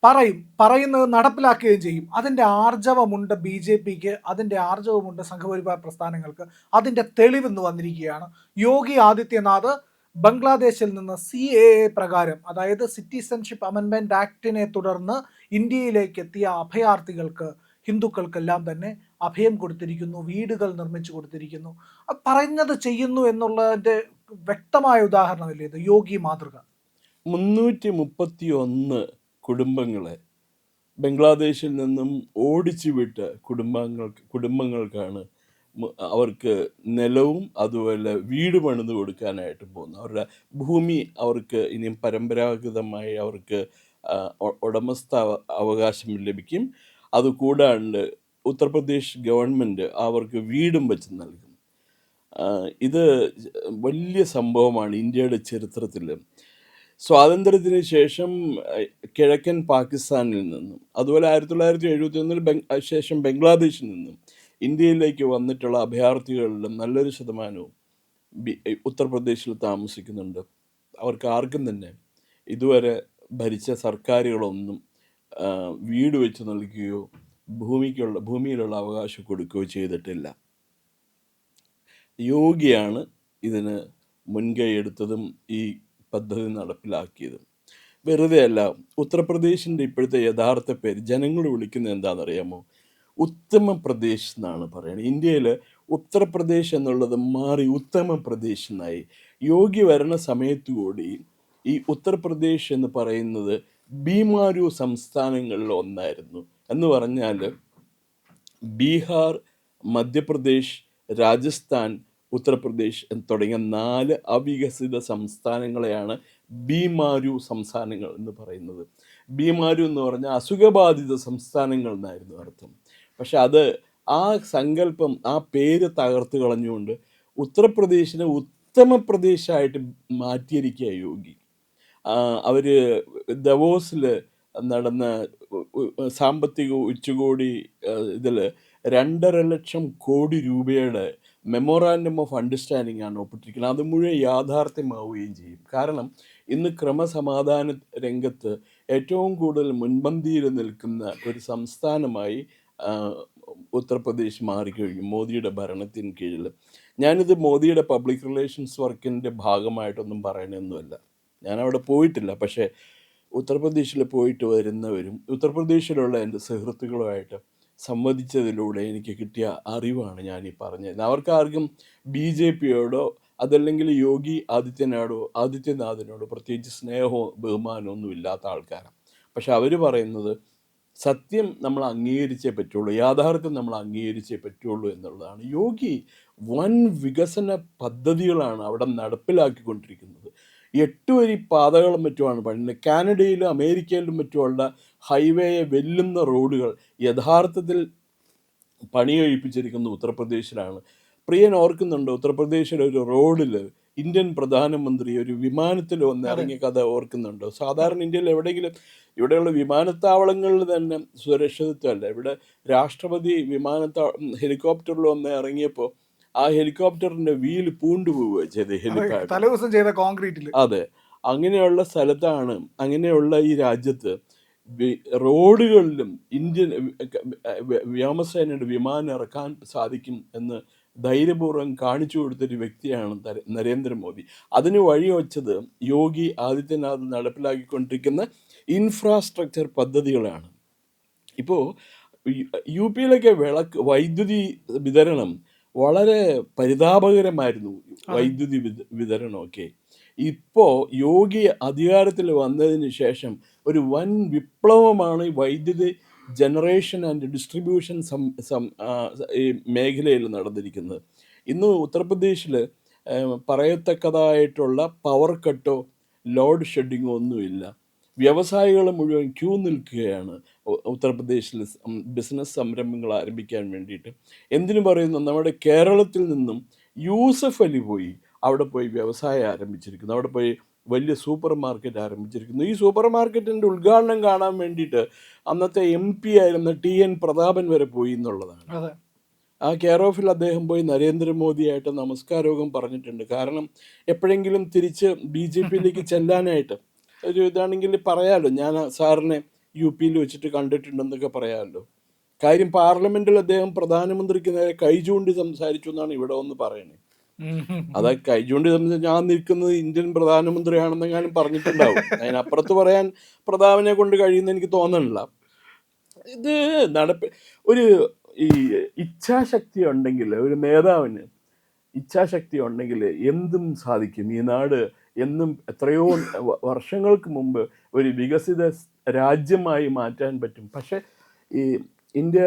പറയുന്നത് നടപ്പിലാക്കുകയും ചെയ്യും. അതിൻ്റെ ആർജവമുണ്ട് ബി ജെ പിക്ക്, അതിൻ്റെ ആർജവമുണ്ട് സംഘപരിവാർ പ്രസ്ഥാനങ്ങൾക്ക്. അതിൻ്റെ തെളിവെന്ന് വന്നിരിക്കുകയാണ്. യോഗി ആദിത്യനാഥ് ബംഗ്ലാദേശിൽ നിന്ന് CAA പ്രകാരം, അതായത് സിറ്റിസൺഷിപ്പ് അമെൻമെൻറ്റ് ആക്ടിനെ തുടർന്ന് ഇന്ത്യയിലേക്ക് എത്തിയ അഭയാർത്ഥികൾക്ക്, ഹിന്ദുക്കൾക്കെല്ലാം തന്നെ അഭയം കൊടുത്തിരിക്കുന്നു, വീടുകൾ നിർമ്മിച്ചു കൊടുത്തിരിക്കുന്നു. പറയുന്നത് ചെയ്യുന്നു എന്നുള്ളതിൻ്റെ വ്യക്തമായ ഉദാഹരണമല്ലേ ഇത്, യോഗി മാതൃക. 331 കുടുംബങ്ങളെ ബംഗ്ലാദേശിൽ നിന്നും ഓടിച്ചു വിട്ട കുടുംബങ്ങൾക്കാണ് അവർക്ക് നിലവും അതുപോലെ വീട് പണിത് കൊടുക്കാനായിട്ട് പോകുന്നു. അവരുടെ ഭൂമി അവർക്ക് ഇനിയും പരമ്പരാഗതമായി അവർക്ക് ഉടമസ്ഥ അവകാശം ലഭിക്കും. അതുകൂടാണ്ട് ഉത്തർപ്രദേശ് ഗവൺമെൻറ് അവർക്ക് വീടും വെച്ച് നൽകും. ഇത് വലിയ സംഭവമാണ് ഇന്ത്യയുടെ ചരിത്രത്തിൽ. സ്വാതന്ത്ര്യത്തിന് ശേഷം കിഴക്കൻ പാകിസ്ഥാനിൽ നിന്നും അതുപോലെ 1971 ശേഷം ബംഗ്ലാദേശിൽ നിന്നും ഇന്ത്യയിലേക്ക് വന്നിട്ടുള്ള അഭയാർത്ഥികളിലും നല്ലൊരു ശതമാനവും ഉത്തർപ്രദേശിൽ താമസിക്കുന്നുണ്ട്. അവർക്ക് ആർക്കും തന്നെ ഇതുവരെ ഭരിച്ച സർക്കാരുകളൊന്നും വീട് വെച്ച് നൽകുകയോ ഭൂമിയിലുള്ള അവകാശം കൊടുക്കുകയോ ചെയ്തിട്ടില്ല. യോഗിയാണ് ഇതിന് മുൻകൈ എടുത്തതും ഈ പദ്ധതി നടപ്പിലാക്കിയതും. വെറുതെ അല്ല. ഉത്തർപ്രദേശിൻ്റെ ഇപ്പോഴത്തെ യഥാർത്ഥ പേര് ജനങ്ങൾ വിളിക്കുന്നത് എന്താണെന്നറിയാമോ? ഉത്തമപ്രദേശ് എന്നാണ് പറയുന്നത്. ഇന്ത്യയിൽ ഉത്തർപ്രദേശ് എന്നുള്ളത് മാറി ഉത്തമപ്രദേശ് എന്നായി. യോഗി വരണ സമയത്ത് കൂടി ഈ ഉത്തർപ്രദേശ് എന്ന് പറയുന്നത് ബീമാരു സംസ്ഥാനങ്ങളിൽ ഒന്നായിരുന്നു. എന്ന് പറഞ്ഞാൽ ബീഹാർ, മധ്യപ്രദേശ്, രാജസ്ഥാൻ, ഉത്തർപ്രദേശ് തുടങ്ങിയ 4 അവികസിത സംസ്ഥാനങ്ങളെയാണ് ബീമാരു സംസ്ഥാനങ്ങൾ എന്ന് പറയുന്നത്. ബീമാരു എന്ന് പറഞ്ഞാൽ അസുഖബാധിത സംസ്ഥാനങ്ങൾ എന്നായിരുന്നു അർത്ഥം. പക്ഷെ അത് ആ സങ്കല്പം, ആ പേര് തകർത്ത് കളഞ്ഞുകൊണ്ട് ഉത്തർപ്രദേശിനെ ഉത്തമപ്രദേശായിട്ട് മാറ്റിയിരിക്കുക യോഗി. അവർ ദവോസിൽ നടന്ന സാമ്പത്തിക ഉച്ചകോടി ഇതിൽ 2.5 ലക്ഷം കോടി രൂപയുടെ മെമ്മോറാൻഡം ഓഫ് അണ്ടർസ്റ്റാൻഡിംഗ് ആണ് ഒപ്പിട്ടിരിക്കുന്നത്. അത് മുഴുവൻ യാഥാർത്ഥ്യമാവുകയും ചെയ്യും. കാരണം ഇന്ന് ക്രമസമാധാന രംഗത്ത് ഏറ്റവും കൂടുതൽ മുൻപന്തിയിൽ നിൽക്കുന്ന ഒരു സംസ്ഥാനമായി ഉത്തർപ്രദേശ് മാറിക്കഴിഞ്ഞു മോദിയുടെ ഭരണത്തിന് കീഴിൽ. ഞാനിത് മോദിയുടെ പബ്ലിക് റിലേഷൻസ് വർക്കിൻ്റെ ഭാഗമായിട്ടൊന്നും പറയണമെന്നല്ല, ഞാനവിടെ പോയിട്ടില്ല. പക്ഷേ ഉത്തർപ്രദേശിൽ പോയിട്ട് വരുന്നവരും ഉത്തർപ്രദേശിലുള്ള എൻ്റെ സുഹൃത്തുക്കളുമായിട്ട് സംവദിച്ചതിലൂടെ എനിക്ക് കിട്ടിയ അറിവാണ് ഞാനീ പറഞ്ഞത്. അവർക്കാർക്കും BJPയോടോ അതല്ലെങ്കിൽ യോഗി ആദിത്യനാഥിനോടോ പ്രത്യേകിച്ച് സ്നേഹമോ ബഹുമാനമോ ഒന്നും ഇല്ലാത്ത ആൾക്കാരാണ്. പക്ഷെ അവർ പറയുന്നത് സത്യം നമ്മൾ അംഗീകരിച്ചേ പറ്റുള്ളൂ, യാഥാർത്ഥ്യം നമ്മൾ അംഗീകരിച്ചേ പറ്റുള്ളൂ എന്നുള്ളതാണ്. യോഗി വൻ വികസന പദ്ധതികളാണ് അവിടെ നടപ്പിലാക്കിക്കൊണ്ടിരിക്കുന്നത്. 8 വരി പാതകളും മറ്റുമാണ് പണിയുന്നത്. കാനഡയിലും അമേരിക്കയിലും മറ്റുമുള്ള ഹൈവേയെ വെല്ലുന്ന റോഡുകൾ യഥാർത്ഥത്തിൽ പണി കഴിപ്പിച്ചിരിക്കുന്നത് ഉത്തർപ്രദേശിലാണ്. പ്രിയൻ ഓർക്കുന്നുണ്ട്, ഉത്തർപ്രദേശിലെ ഒരു റോഡിൽ ഇന്ത്യൻ പ്രധാനമന്ത്രി ഒരു വിമാനത്തിൽ വന്ന് ഇറങ്ങിയ കഥ ഓർക്കുന്നുണ്ടോ? സാധാരണ ഇന്ത്യയിൽ എവിടെയെങ്കിലും ഇവിടെയുള്ള വിമാനത്താവളങ്ങളിൽ തന്നെ സുരക്ഷിതത്വമല്ല. ഇവിടെ രാഷ്ട്രപതി ഹെലികോപ്റ്ററിൽ വന്ന് ഇറങ്ങിയപ്പോൾ ആ ഹെലികോപ്റ്ററിന്റെ വീല് പൂണ്ടുപോവുക ചെയ്ത് ഹെലിപാഡ്. അതെ, അങ്ങനെയുള്ള സ്ഥലത്താണ്, അങ്ങനെയുള്ള ഈ രാജ്യത്ത് റോഡുകളിലും ഇന്ത്യൻ വ്യോമസേനയുടെ വിമാനം ഇറക്കാൻ സാധിക്കും എന്ന് ധൈര്യപൂർവ്വം കാണിച്ചു കൊടുത്തൊരു വ്യക്തിയാണ് നരേന്ദ്രമോദി. അതിന് വഴിവെച്ചത് യോഗി ആദിത്യനാഥ് നടപ്പിലാക്കിക്കൊണ്ടിരിക്കുന്ന ഇൻഫ്രാസ്ട്രക്ചർ പദ്ധതികളാണ്. ഇപ്പോൾ UPയിലൊക്കെ വൈദ്യുതി വിതരണം വളരെ പരിതാപകരമായിരുന്നു. വൈദ്യുതി വിതരണമൊക്കെ ഇപ്പോൾ യോഗി അധികാരത്തിൽ വന്നതിന് ശേഷം ഒരു വൻ വിപ്ലവമാണ് ഈ വൈദ്യുതി ജനറേഷൻ ആൻഡ് ഡിസ്ട്രിബ്യൂഷൻ ഈ മേഖലയിൽ നടന്നിരിക്കുന്നത്. ഇന്ന് ഉത്തർപ്രദേശിൽ പറയത്തക്കതായിട്ടുള്ള പവർ കട്ടോ ലോഡ് ഷെഡിങ്ങോ ഒന്നുമില്ല. വ്യവസായികൾ മുഴുവൻ ക്യൂ നിൽക്കുകയാണ് ഉത്തർപ്രദേശിൽ ബിസിനസ് സംരംഭങ്ങൾ ആരംഭിക്കാൻ വേണ്ടിയിട്ട്. എന്തിനു പറയുന്നു, നമ്മുടെ കേരളത്തിൽ നിന്നും യൂസഫ് അലി പോയി അവിടെ പോയി വ്യവസായം ആരംഭിച്ചിരിക്കുന്നു, അവിടെ പോയി വലിയ സൂപ്പർ മാർക്കറ്റ് ആരംഭിച്ചിരിക്കുന്നു. ഈ സൂപ്പർ മാർക്കറ്റിൻ്റെ ഉദ്ഘാടനം കാണാൻ വേണ്ടിയിട്ട് അന്നത്തെ MP ആയിരുന്ന TN പ്രതാപൻ വരെ പോയി എന്നുള്ളതാണ്. ആ കെയർ ഓഫിൽ അദ്ദേഹം പോയി നരേന്ദ്രമോദിയായിട്ട് നമസ്കാരവും പറഞ്ഞിട്ടുണ്ട്. കാരണം എപ്പോഴെങ്കിലും തിരിച്ച് BJPയിലേക്ക് ചെല്ലാനായിട്ട് ഒരു ഇതാണെങ്കിൽ പറയാമല്ലോ, ഞാൻ സാറിനെ UP-യിൽ വെച്ചിട്ട് കണ്ടിട്ടുണ്ടെന്നൊക്കെ പറയാമല്ലോ. കാര്യം പാർലമെൻറ്റിൽ അദ്ദേഹം പ്രധാനമന്ത്രിക്ക് നേരെ കൈ ചൂണ്ടി സംസാരിച്ചു എന്നാണ് ഇവിടെ ഒന്ന് പറയുന്നത്. അതാ കൈ ചൂണ്ടി സംസാരിച്ച് ഞാൻ നിൽക്കുന്നത് ഇന്ത്യൻ പ്രധാനമന്ത്രിയാണെന്നെങ്ങാനും പറഞ്ഞിട്ടുണ്ടാവും. അതിനപ്പുറത്ത് പറയാൻ പ്രതാപനെ കൊണ്ട് കഴിയുന്ന എനിക്ക് തോന്നണില്ല. ഇത് ഒരു ഈ ഇച്ഛാശക്തി ഉണ്ടെങ്കിൽ, ഒരു നേതാവിന് ഇച്ഛാശക്തി ഉണ്ടെങ്കിൽ എന്തും സാധിക്കും. ഈ നാട് എന്നും എത്രയോ വർഷങ്ങൾക്ക് മുമ്പ് ഒരു വികസിത രാജ്യമായി മാറ്റാൻ പറ്റും. പക്ഷേ ഈ ഇന്ത്യ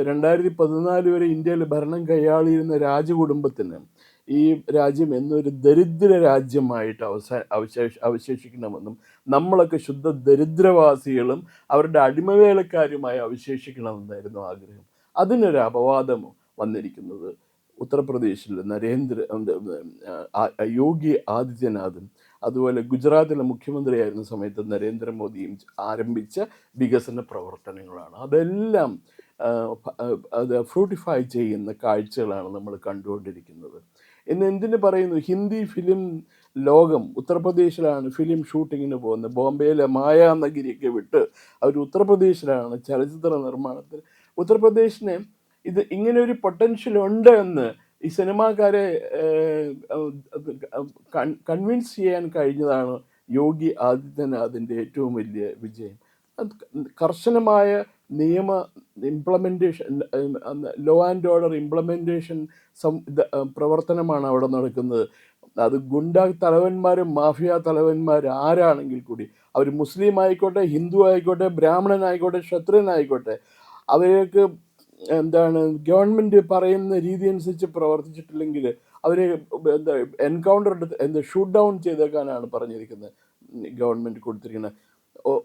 2014 വരെ ഇന്ത്യയിൽ ഭരണം കൈയാളിയിരുന്ന രാജകുടുംബത്തിന് ഈ രാജ്യം എന്നൊരു ദരിദ്ര രാജ്യമായിട്ട് അവശേഷിക്കണമെന്നും നമ്മളൊക്കെ ശുദ്ധ ദരിദ്രവാസികളും അവരുടെ അടിമവേലക്കാരുമായി അവശേഷിക്കണമെന്നായിരുന്നു ആഗ്രഹം. അതിനൊരു അപവാദം വന്നിരിക്കുന്നത് ഉത്തർപ്രദേശിൽ യോഗി ആദിത്യനാഥും അതുപോലെ ഗുജറാത്തിലെ മുഖ്യമന്ത്രിയായിരുന്ന സമയത്ത് നരേന്ദ്രമോദിയും ആരംഭിച്ച വികസന പ്രവർത്തനങ്ങളാണ്. അതെല്ലാം അത് ഫ്രൂട്ടിഫൈ ചെയ്യുന്ന കാഴ്ചകളാണ് നമ്മൾ കണ്ടുകൊണ്ടിരിക്കുന്നത്. എന്തിനു പറയുന്നു, ഹിന്ദി ഫിലിം ലോകം ഉത്തർപ്രദേശിലാണ് ഫിലിം ഷൂട്ടിങ്ങിന് പോകുന്നത്. ബോംബെയിലെ മായാനഗരിയൊക്കെ വിട്ട് അവർ ഉത്തർപ്രദേശിലാണ് ചലച്ചിത്ര നിർമ്മാണത്തിൽ. ഉത്തർപ്രദേശിന് ഇത് ഇങ്ങനെ ഒരു പൊട്ടൻഷ്യൽ ഉണ്ട് എന്ന് ഈ സിനിമാക്കാരെ കൺവിൻസ് ചെയ്യാൻ കഴിഞ്ഞതാണ് യോഗി ആദിത്യനാഥിൻ്റെ ഏറ്റവും വലിയ വിജയം. കർശനമായ നിയമ ഇംപ്ലമെൻറ്റേഷൻ, ലോ ആൻഡ് ഓർഡർ ഇംപ്ലമെൻറ്റേഷൻ പ്രവർത്തനമാണ് അവിടെ നടക്കുന്നത്. അത് ഗുണ്ട തലവന്മാരും മാഫിയ തലവന്മാർ ആരാണെങ്കിൽ കൂടി, അവർ മുസ്ലിം ആയിക്കോട്ടെ, ഹിന്ദു ആയിക്കോട്ടെ, ബ്രാഹ്മണനായിക്കോട്ടെ, ക്ഷത്രിയനായിക്കോട്ടെ, അവർക്ക് ഗവൺമെൻറ് പറയുന്ന രീതി അനുസരിച്ച് പ്രവർത്തിച്ചിട്ടില്ലെങ്കിൽ അവരെ ഷൂട്ട് ഡൗൺ ചെയ്തേക്കാനാണ് പറഞ്ഞിരിക്കുന്നത് ഗവൺമെൻറ് കൊടുത്തിരിക്കുന്നത്.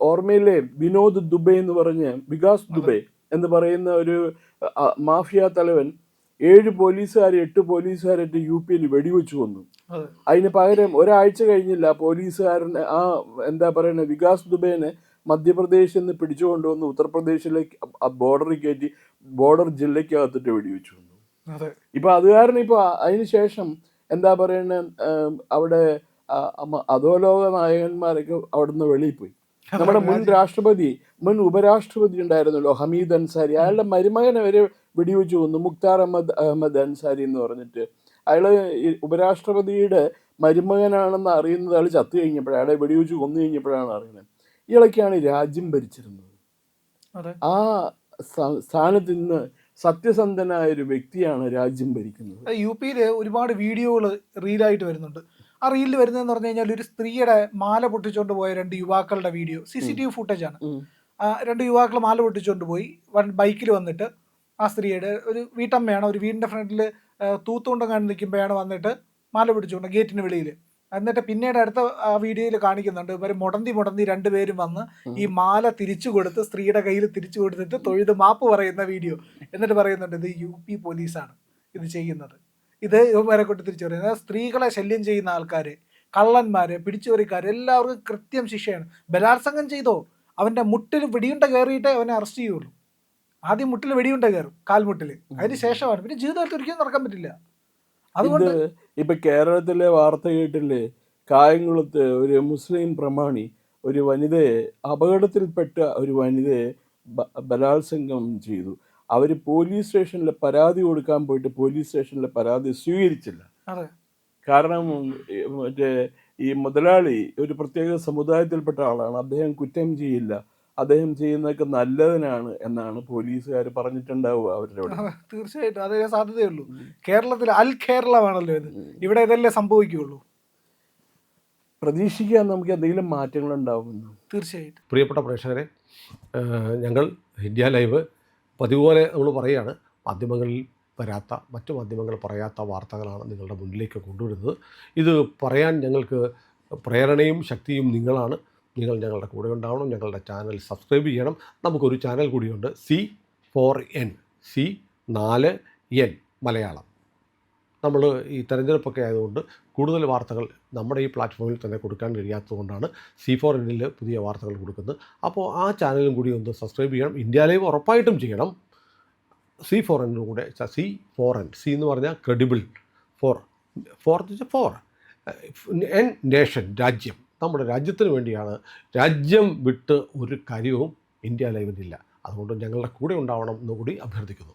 ഓർമ്മയിലെ വിനോദ് ദുബെ എന്ന് പറഞ്ഞ്, വികാസ് ദുബെ എന്ന് പറയുന്ന ഒരു മാഫിയ തലവൻ 8 പോലീസുകാരായിട്ട് UP-യിൽ വെടിവെച്ചു വന്നു. അതിന് പകരം ഒരാഴ്ച കഴിഞ്ഞില്ല പോലീസുകാരനെ വികാസ് ദുബേനെ മധ്യപ്രദേശിൽ നിന്ന് പിടിച്ചുകൊണ്ടുവന്ന് ഉത്തർപ്രദേശിലേക്ക് ബോർഡറിൽ കയറ്റി ബോർഡർ ജില്ലയ്ക്കകത്തിട്ട് വെടിവെച്ചു വന്നു. ഇപ്പൊ അത് കാരണം ഇപ്പൊ അതിന് ശേഷം അവിടെ അധോലോക നായകന്മാരൊക്കെ അവിടുന്ന് വെളിയിൽ പോയി. നമ്മുടെ മുൻ ഉപരാഷ്ട്രപതി ഉണ്ടായിരുന്നല്ലോ ഹമീദ് അൻസാരി, അയാളുടെ മരുമകനെ വരെ വെടിവെച്ചു കൊന്നു. മുക്താർ അഹമ്മദ് അൻസാരി എന്ന് പറഞ്ഞിട്ട്. അയാള് ഉപരാഷ്ട്രപതിയുടെ മരുമകനാണെന്ന് അറിയുന്നത് അയാൾ ചത്തു കഴിഞ്ഞപ്പോഴാണ്, അയാളെ വെടിവെച്ച് കൊന്നു കഴിഞ്ഞപ്പോഴാണ് അറിയുന്നത്. ഇയാളൊക്കെയാണ് രാജ്യം ഭരിച്ചിരുന്നത്. ആ സ്ഥാനത്ത് നിന്ന് സത്യസന്ധനായ ഒരു വ്യക്തിയാണ് രാജ്യം ഭരിക്കുന്നത്. UP-യിൽ ഒരുപാട് വീഡിയോകൾ റീലായിട്ട് വരുന്നുണ്ട്. ആ റീലിൽ വരുന്നതെന്ന് പറഞ്ഞു കഴിഞ്ഞാൽ ഒരു സ്ത്രീയുടെ മാല പൊട്ടിച്ചുകൊണ്ട് പോയ 2 യുവാക്കളുടെ വീഡിയോ, CCTV ഫുട്ടേജാണ്. 2 യുവാക്കൾ മാല പൊട്ടിച്ചുകൊണ്ട് പോയി ബൈക്കിൽ വന്നിട്ട് ആ സ്ത്രീയുടെ ഒരു വീട്ടമ്മയാണ്, ഒരു വീടിൻ്റെ ഫ്രണ്ടിൽ തൂത്തുകൊണ്ടങ്ങാണ്ട് നിൽക്കുമ്പോഴാണ് വന്നിട്ട് മാല പിടിച്ചുകൊണ്ട് ഗേറ്റിന് വെളിയിൽ. എന്നിട്ട് പിന്നീട് അടുത്ത ആ വീഡിയോയിൽ കാണിക്കുന്നുണ്ട് ഇവർ മുടന്തി 2 പേരും വന്ന് ഈ മാല തിരിച്ചു കൊടുത്ത് സ്ത്രീയുടെ കയ്യിൽ തിരിച്ചു കൊടുത്തിട്ട് തൊഴുത് മാപ്പ് പറയുന്ന വീഡിയോ. എന്നിട്ട് പറയുന്നുണ്ട് ഇത് UP പോലീസാണ് ഇത് ചെയ്യുന്നത്, ഇത് ഇവരെ കൊണ്ട് തിരിച്ചു പറയുന്നത്. സ്ത്രീകളെ ശല്യം ചെയ്യുന്ന ആൾക്കാർ, കള്ളന്മാർ, പിടിച്ചുപറിക്കാർ എല്ലാവർക്കും കൃത്യം ശിക്ഷയാണ്. ബലാത്സംഗം ചെയ്തോ അവൻ്റെ മുട്ടിൽ വെടിയുണ്ട കയറിയിട്ടേ അവനെ അറസ്റ്റ് ചെയ്യുള്ളൂ. ആദ്യം മുട്ടിൽ വെടിയുണ്ട കയറും, കാൽമുട്ടിൽ, അതിന് ശേഷമാണ്. പിന്നെ ജീവിതത്തിൽ ഒരിക്കലും നടക്കാൻ പറ്റില്ല. അതുകൊണ്ട് ഇപ്പൊ കേരളത്തിലെ വാർത്ത കേട്ടില്ലേ, കായംകുളത്ത് ഒരു മുസ്ലിം പ്രമാണി ഒരു വനിതയെ, അപകടത്തിൽപ്പെട്ട ഒരു വനിതയെ ബലാത്സംഗം ചെയ്തു. അവർ പോലീസ് സ്റ്റേഷനിൽ പരാതി കൊടുക്കാൻ പോയിട്ട് പോലീസ് സ്റ്റേഷനിലെ പരാതി സ്വീകരിച്ചില്ല. കാരണം ഈ മുതലാളി ഒരു പ്രത്യേക സമുദായത്തിൽപ്പെട്ട ആളാണ്, അദ്ദേഹം കുറ്റം ചെയ്യില്ല, അദ്ദേഹം ചെയ്യുന്നതൊക്കെ നല്ലതിനാണ് എന്നാണ് പോലീസുകാർ പറഞ്ഞിട്ടുണ്ടാവുക അവരുടെ. തീർച്ചയായിട്ടും അതേ സാധ്യതയുള്ളൂ. കേരളത്തിൽ അൽ കേരളമാണല്ലോ ഇത്, ഇവിടെ ഇതല്ലേ സംഭവിക്കുകയുള്ളൂ. പ്രതീക്ഷിക്കാൻ നമുക്ക് എന്തെങ്കിലും മാറ്റങ്ങൾ ഉണ്ടാവുമെന്ന്. തീർച്ചയായിട്ടും. പ്രിയപ്പെട്ട പ്രേക്ഷകരെ, ഞങ്ങൾ ഇന്ത്യ ലൈവ് പതിപോലെ നമ്മൾ പറയുകയാണ്, മാധ്യമങ്ങളിൽ വരാത്ത, മറ്റു മാധ്യമങ്ങൾ പറയാത്ത വാർത്തകളാണ് നിങ്ങളുടെ മുന്നിലേക്ക് കൊണ്ടുവരുന്നത്. ഇത് പറയാൻ ഞങ്ങൾക്ക് പ്രേരണയും ശക്തിയും നിങ്ങളാണ്. നിങ്ങൾ ഞങ്ങളുടെ കൂടെ ഉണ്ടാവണം. ഞങ്ങളുടെ ചാനൽ സബ്സ്ക്രൈബ് ചെയ്യണം. നമുക്കൊരു ചാനൽ കൂടിയുണ്ട്, C4N, C4N മലയാളം. നമ്മൾ ഈ തെരഞ്ഞെടുപ്പൊക്കെ ആയതുകൊണ്ട് കൂടുതൽ വാർത്തകൾ നമ്മുടെ ഈ പ്ലാറ്റ്ഫോമിൽ തന്നെ കൊടുക്കാൻ കഴിയാത്തതുകൊണ്ടാണ് C4Nൽ പുതിയ വാർത്തകൾ കൊടുക്കുന്നത്. അപ്പോൾ ആ ചാനലും കൂടി ഒന്ന് സബ്സ്ക്രൈബ് ചെയ്യണം. ഇന്ത്യ ലൈവ് ഉറപ്പായിട്ടും ചെയ്യണം. C4N കൂടെ, C4N, C എന്ന് പറഞ്ഞാൽ ക്രെഡിബിൾ, ഫോർ N നേഷൻ, രാജ്യം. നമ്മുടെ രാജ്യത്തിന് വേണ്ടിയാണ്. രാജ്യം വിട്ട് ഒരു കാര്യവും ഇന്ത്യ ലൈവിനില്ല. അതുകൊണ്ട് ഞങ്ങളുടെ കൂടെ ഉണ്ടാവണം എന്നുകൂടി അഭ്യർത്ഥിക്കുന്നു.